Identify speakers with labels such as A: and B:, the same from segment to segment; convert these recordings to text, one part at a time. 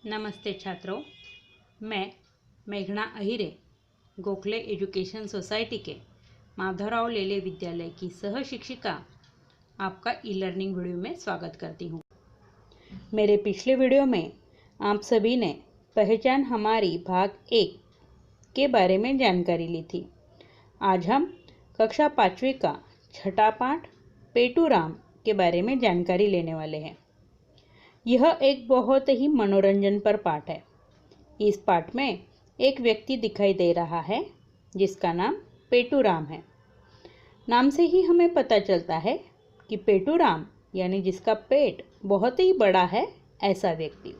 A: नमस्ते छात्रों, मैं मेघना अहिरे गोखले एजुकेशन सोसाइटी के माधवराव लेले विद्यालय की सह शिक्षिका आपका ई लर्निंग वीडियो में स्वागत करती हूँ। मेरे पिछले वीडियो में आप सभी ने पहचान हमारी भाग 1 के बारे में जानकारी ली थी। आज हम कक्षा 5वीं का छठा पाठ पेटूराम के बारे में जानकारी लेने वाले हैं। यह एक बहुत ही मनोरंजन पर पाठ है। इस पाठ में एक व्यक्ति दिखाई दे रहा है जिसका नाम पेटूराम है। नाम से ही हमें पता चलता है कि पेटूराम यानी जिसका पेट बहुत ही बड़ा है, ऐसा व्यक्ति।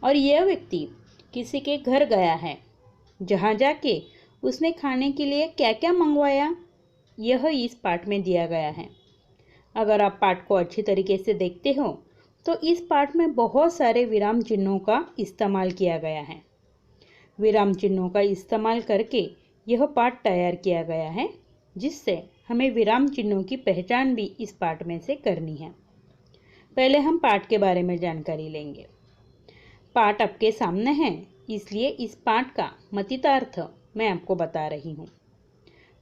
A: और यह व्यक्ति किसी के घर गया है, जहाँ जाके उसने खाने के लिए क्या क्या मंगवाया, यह इस पाठ में दिया गया है। अगर आप पाठ को अच्छी तरीके से देखते हो तो इस पाठ में बहुत सारे विराम चिन्हों का इस्तेमाल किया गया है। विराम चिन्हों का इस्तेमाल करके यह पाठ तैयार किया गया है, जिससे हमें विराम चिन्हों की पहचान भी इस पाठ में से करनी है। पहले हम पाठ के बारे में जानकारी लेंगे। पाठ आपके सामने है, इसलिए इस पाठ का मतितार्थ मैं आपको बता रही हूँ।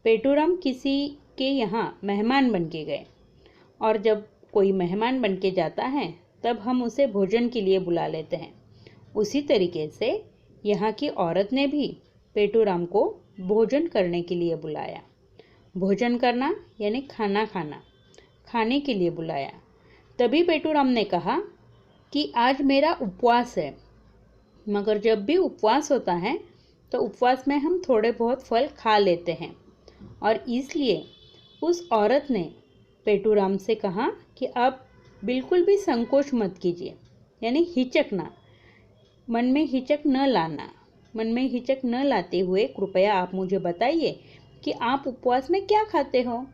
A: पेटूराम किसी के यहाँ मेहमान बन के गए, और जब कोई मेहमान बन के जाता है तब हम उसे भोजन के लिए बुला लेते हैं। उसी तरीके से यहाँ की औरत ने भी पेटूराम को भोजन करने के लिए बुलाया। भोजन करना यानी खाना खाना, खाने के लिए बुलाया। तभी पेटूराम ने कहा कि आज मेरा उपवास है। मगर जब भी उपवास होता है तो उपवास में हम थोड़े बहुत फल खा लेते हैं, और इसलिए उस औरत ने पेटूराम से कहा कि आप बिल्कुल भी संकोच मत कीजिए, यानी हिचक ना, मन में हिचक न लाना। मन में हिचक न लाते हुए कृपया आप मुझे बताइए कि आप उपवास में क्या खाते हो।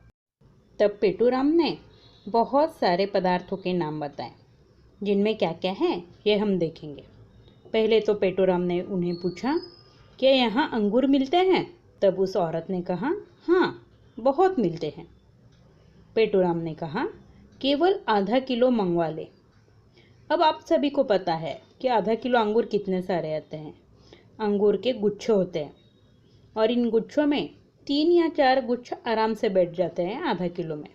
A: तब पेटूराम ने बहुत सारे पदार्थों के नाम बताए, जिनमें क्या क्या है ये हम देखेंगे। पहले तो पेटूराम ने उन्हें पूछा, क्या यहाँ अंगूर मिलते हैं? तब उस औरत ने कहा, हाँ, बहुत मिलते हैं। पेटूराम ने कहा, केवल आधा किलो मंगवा ले। अब आप सभी को पता है कि आधा किलो अंगूर कितने सारे आते हैं। अंगूर के गुच्छे होते हैं, और इन गुच्छों में 3 या 4 गुच्छ आराम से बैठ जाते हैं आधा किलो में।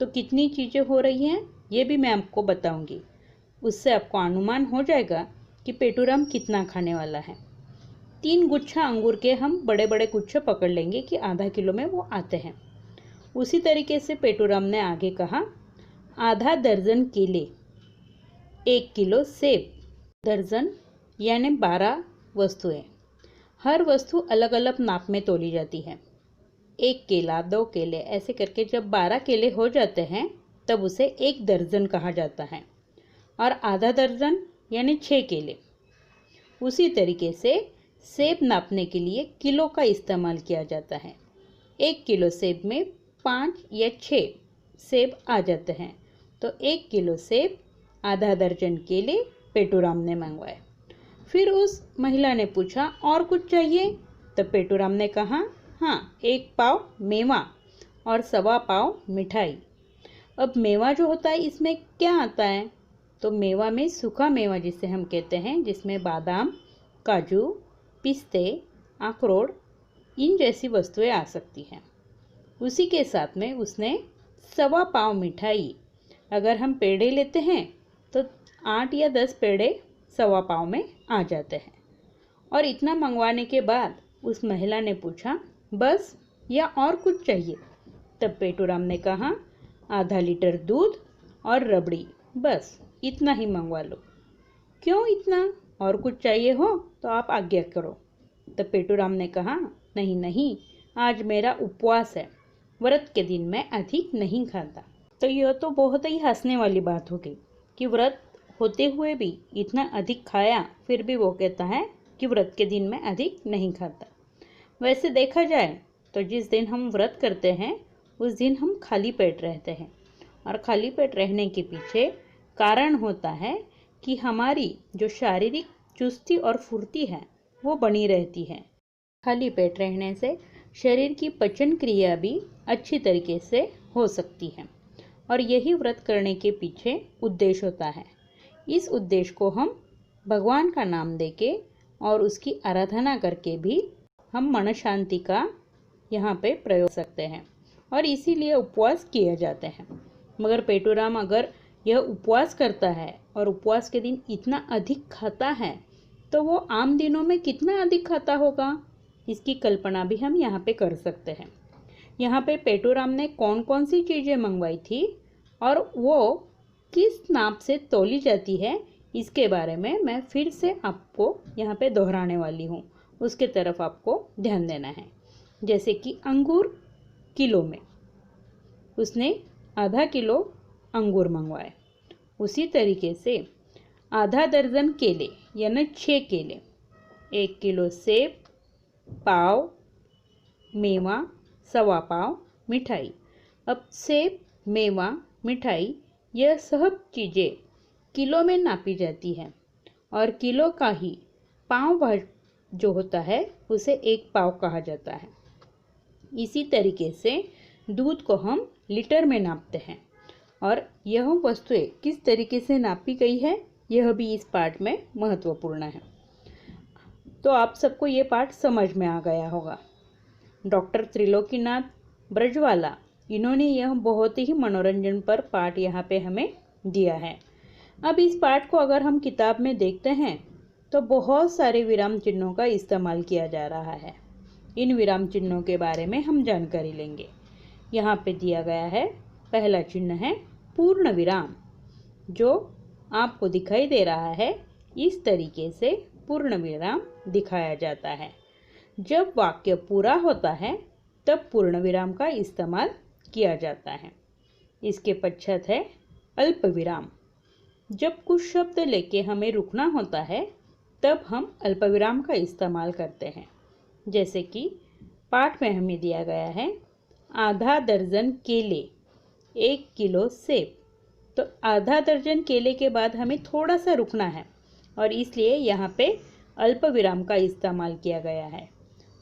A: तो कितनी चीज़ें हो रही हैं ये भी मैं आपको बताऊंगी। उससे आपको अनुमान हो जाएगा कि पेटूराम कितना खाने वाला है। 3 गुच्छा अंगूर के हम बड़े बड़े गुच्छे पकड़ लेंगे कि आधा किलो में वो आते हैं। उसी तरीके से पेटूराम ने आगे कहा, आधा दर्जन केले, 1 किलो सेब, दर्जन यानी 12 वस्तुएं। हर वस्तु अलग अलग नाप में तोली जाती है। 1 केला, 2 केले, ऐसे करके जब 12 केले हो जाते हैं तब उसे 1 दर्जन कहा जाता है। और आधा दर्जन यानी 6 केले। उसी तरीके से सेब नापने के लिए किलो का इस्तेमाल किया जाता है। 1 किलो सेब में 5 या 6 सेब आ जाते हैं। तो 1 किलो सेब, आधा दर्जन केले पेटूराम ने मंगवाए। फिर उस महिला ने पूछा, और कुछ चाहिए? तब पेटूराम ने कहा, हाँ, 1 पाव मेवा और 1.25 पाव मिठाई। अब मेवा जो होता है, इसमें क्या आता है? तो मेवा में सूखा मेवा जिसे हम कहते हैं, जिसमें बादाम, काजू, पिस्ते, अखरोट, इन जैसी वस्तुएं आ सकती हैं। उसी के साथ में उसने 1.25 पाव मिठाई, अगर हम पेड़े लेते हैं तो 8 या 10 पेड़े 1.25 पाव में आ जाते हैं। और इतना मंगवाने के बाद उस महिला ने पूछा, बस या और कुछ चाहिए? तब पेटूराम ने कहा, आधा लीटर दूध और रबड़ी, बस इतना ही मंगवा लो। क्यों इतना? और कुछ चाहिए हो तो आप आज्ञा करो। तब पेटूराम ने कहा, नहीं नहीं, आज मेरा उपवास है, व्रत के दिन मैं अधिक नहीं खाता। तो यह तो बहुत ही हंसने वाली बात हो गई कि व्रत होते हुए भी इतना अधिक खाया, फिर भी वो कहता है कि व्रत के दिन मैं अधिक नहीं खाता। वैसे देखा जाए तो जिस दिन हम व्रत करते हैं उस दिन हम खाली पेट रहते हैं, और खाली पेट रहने के पीछे कारण होता है कि हमारी जो शारीरिक चुस्ती और फुर्ती है वो बनी रहती है। खाली पेट रहने से शरीर की पचन क्रिया भी अच्छी तरीके से हो सकती है, और यही व्रत करने के पीछे उद्देश्य होता है। इस उद्देश्य को हम भगवान का नाम देके और उसकी आराधना करके भी हम मन शांति का यहाँ पे प्रयोग सकते हैं और इसीलिए उपवास किए जाते हैं। मगर पेटूराम अगर यह उपवास करता है और उपवास के दिन इतना अधिक खाता है तो वो आम दिनों में कितना अधिक खाता होगा, इसकी कल्पना भी हम यहाँ पे कर सकते हैं। यहाँ पे पेटूराम ने कौन कौन सी चीज़ें मंगवाई थी और वो किस नाप से तौली जाती है, इसके बारे में मैं फिर से आपको यहाँ पे दोहराने वाली हूँ। उसके तरफ आपको ध्यान देना है। जैसे कि अंगूर किलो में, उसने आधा किलो अंगूर मंगवाए। उसी तरीके से आधा दर्जन केले यानी 6 केले, 1 किलो सेब, पाव मेवा, सवा पाव मिठाई। अब सेब, मेवा, मिठाई यह सब चीज़ें किलो में नापी जाती हैं और किलो का ही पाव भाग जो होता है उसे 1 पाव कहा जाता है। इसी तरीके से दूध को हम लीटर में नापते हैं और यह वस्तुएं किस तरीके से नापी गई है यह भी इस पाठ में महत्वपूर्ण है। तो आप सबको ये पाठ समझ में आ गया होगा। डॉक्टर त्रिलोकीनाथ ब्रजवाला इन्होंने यह बहुत ही मनोरंजन पर पाठ यहाँ पे हमें दिया है। अब इस पाठ को अगर हम किताब में देखते हैं तो बहुत सारे विराम चिन्हों का इस्तेमाल किया जा रहा है। इन विराम चिन्हों के बारे में हम जानकारी लेंगे। यहाँ पे दिया गया है, पहला चिन्ह है पूर्ण विराम, जो आपको दिखाई दे रहा है। इस तरीके से पूर्ण विराम दिखाया जाता है। जब वाक्य पूरा होता है तब पूर्ण विराम का इस्तेमाल किया जाता है। इसके पश्चात है अल्प विराम। जब कुछ शब्द लेके हमें रुकना होता है तब हम अल्प विराम का इस्तेमाल करते हैं। जैसे कि पाठ में हमें दिया गया है आधा दर्जन केले, 1 किलो सेब। तो आधा दर्जन केले के बाद हमें थोड़ा सा रुकना है और इसलिए यहाँ पे अल्प विराम का इस्तेमाल किया गया है।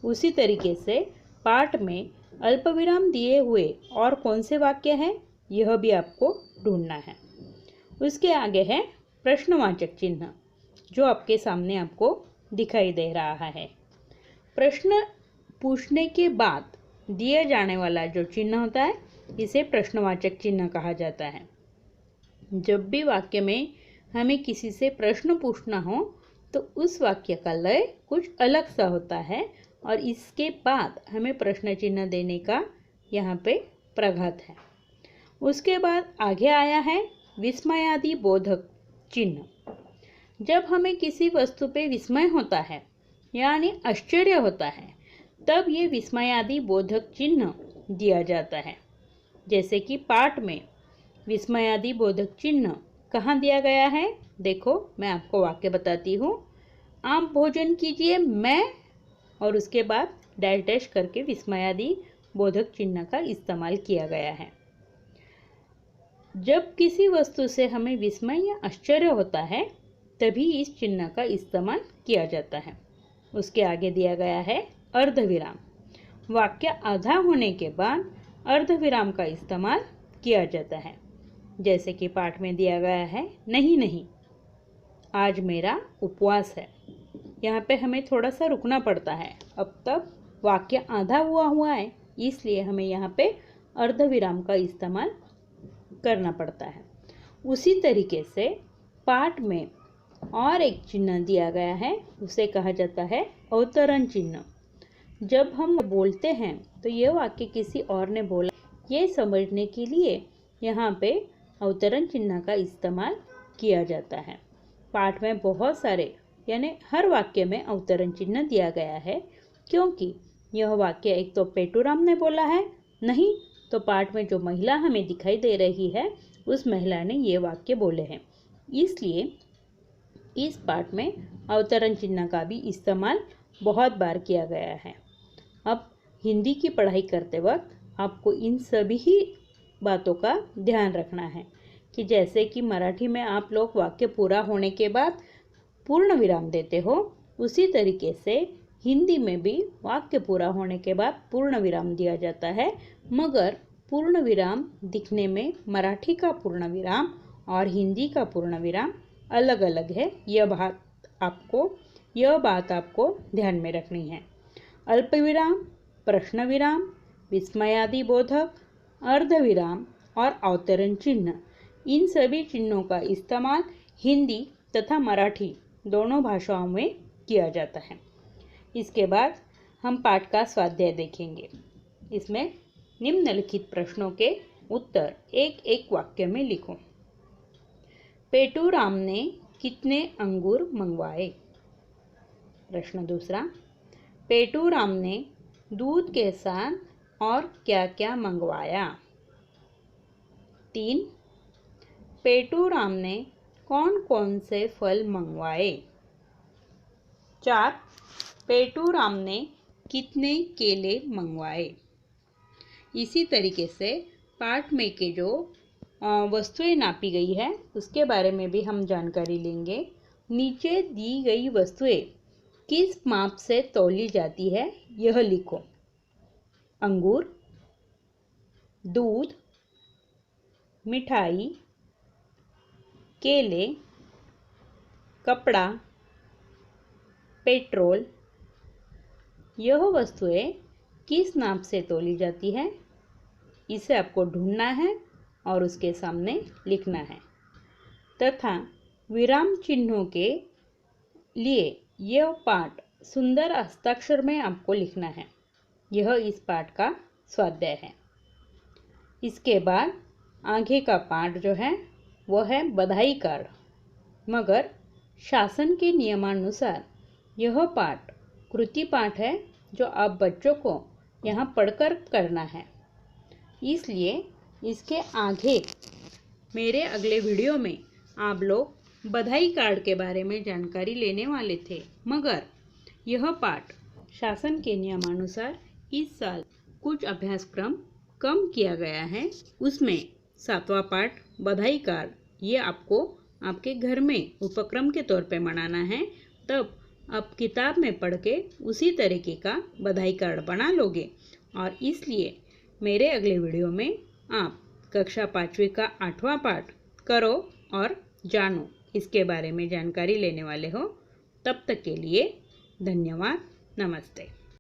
A: उसी तरीके से पाठ में अल्प विराम दिए हुए और कौन से वाक्य हैं यह भी आपको ढूंढना है। उसके आगे है प्रश्नवाचक चिन्ह, जो आपके सामने आपको दिखाई दे रहा है। प्रश्न पूछने के बाद दिए जाने वाला जो चिन्ह होता है इसे प्रश्नवाचक चिन्ह कहा जाता है। जब भी वाक्य में हमें किसी से प्रश्न पूछना हो तो उस वाक्य का लय कुछ अलग सा होता है और इसके बाद हमें प्रश्न चिन्ह देने का यहाँ पे प्रघात है। उसके बाद आगे आया है विस्मयादि बोधक चिन्ह। जब हमें किसी वस्तु पे विस्मय होता है यानी आश्चर्य होता है तब ये विस्मयादि बोधक चिन्ह दिया जाता है। जैसे कि पाठ में विस्मयादि बोधक चिन्ह कहाँ दिया गया है, देखो मैं आपको वाक्य बताती हूँ। आप भोजन कीजिए मैं, और उसके बाद डैश डैश करके विस्मयादि बोधक चिन्ह का इस्तेमाल किया गया है। जब किसी वस्तु से हमें विस्मय या आश्चर्य होता है तभी इस चिन्ह का इस्तेमाल किया जाता है। उसके आगे दिया गया है अर्धविराम। वाक्य आधा होने के बाद अर्धविराम का इस्तेमाल किया जाता है। जैसे कि पाठ में दिया गया है नहीं नहीं आज मेरा उपवास है। यहाँ पे हमें थोड़ा सा रुकना पड़ता है। अब तक वाक्य आधा हुआ है इसलिए हमें यहाँ पे अर्धविराम का इस्तेमाल करना पड़ता है। उसी तरीके से पाठ में और एक चिन्ह दिया गया है, उसे कहा जाता है अवतरण चिन्ह। जब हम बोलते हैं तो ये वाक्य किसी और ने बोला, ये समझने के लिए यहाँ पे अवतरण चिन्ह का इस्तेमाल किया जाता है। पाठ में बहुत सारे यानी हर वाक्य में अवतरण चिन्ह दिया गया है, क्योंकि यह वाक्य एक तो पेटूराम ने बोला है, नहीं तो पाठ में जो महिला हमें दिखाई दे रही है उस महिला ने ये वाक्य बोले हैं। इसलिए इस पाठ में अवतरण चिन्ह का भी इस्तेमाल बहुत बार किया गया है। अब हिंदी की पढ़ाई करते वक्त आपको इन सभी ही बातों का ध्यान रखना है कि जैसे कि मराठी में आप लोग वाक्य पूरा होने के बाद पूर्ण विराम देते हो, उसी तरीके से हिंदी में भी वाक्य पूरा होने के बाद पूर्ण विराम दिया जाता है। मगर पूर्ण विराम दिखने में मराठी का पूर्ण विराम और हिंदी का पूर्ण विराम अलग अलग है, यह बात यह बात आपको ध्यान में रखनी है। अल्पविराम, प्रश्न विराम, विस्मयादि बोधक, अर्धविराम और अवतरण चिन्ह, इन सभी चिन्हों का इस्तेमाल हिंदी तथा मराठी दोनों भाषाओं में किया जाता है। इसके बाद हम पाठ का स्वाध्याय देखेंगे। इसमें निम्नलिखित प्रश्नों के उत्तर एक एक वाक्य में लिखो। पेटूराम ने कितने अंगूर मंगवाए? प्रश्न दूसरा, पेटूराम ने दूध के साथ और क्या क्या मंगवाया? 3, पेटूराम ने कौन कौन से फल मंगवाए? 4, पेटूराम ने कितने केले मंगवाए? इसी तरीके से पाठ में के जो वस्तुएं नापी गई है उसके बारे में भी हम जानकारी लेंगे। नीचे दी गई वस्तुएं किस माप से तौली जाती है यह लिखो। अंगूर, दूध, मिठाई, केले, कपड़ा, पेट्रोल। यह वस्तुएं किस नाप से तौली जाती है इसे आपको ढूंढना है और उसके सामने लिखना है तथा विराम चिन्हों के लिए यह पाठ सुंदर हस्ताक्षर में आपको लिखना है। यह इस पाठ का स्वाध्याय है। इसके बाद आगे का पाठ जो है वह है बधाई कार्ड, मगर शासन के नियमानुसार यह पाठ कृति पाठ है जो आप बच्चों को यहाँ पढ़कर करना है। इसलिए इसके आगे मेरे अगले वीडियो में आप लोग बधाई कार्ड के बारे में जानकारी लेने वाले थे, मगर यह पाठ शासन के नियमानुसार इस साल कुछ अभ्यासक्रम कम किया गया है। उसमें 7वां पाठ बधाई कार्ड ये आपको आपके घर में उपक्रम के तौर पे मनाना है। तब आप किताब में पढ़ के उसी तरीके का बधाई कार्ड बना लोगे और इसलिए मेरे अगले वीडियो में आप कक्षा 5वीं का 8वां पाठ करो और जानो, इसके बारे में जानकारी लेने वाले हो। तब तक के लिए धन्यवाद, नमस्ते।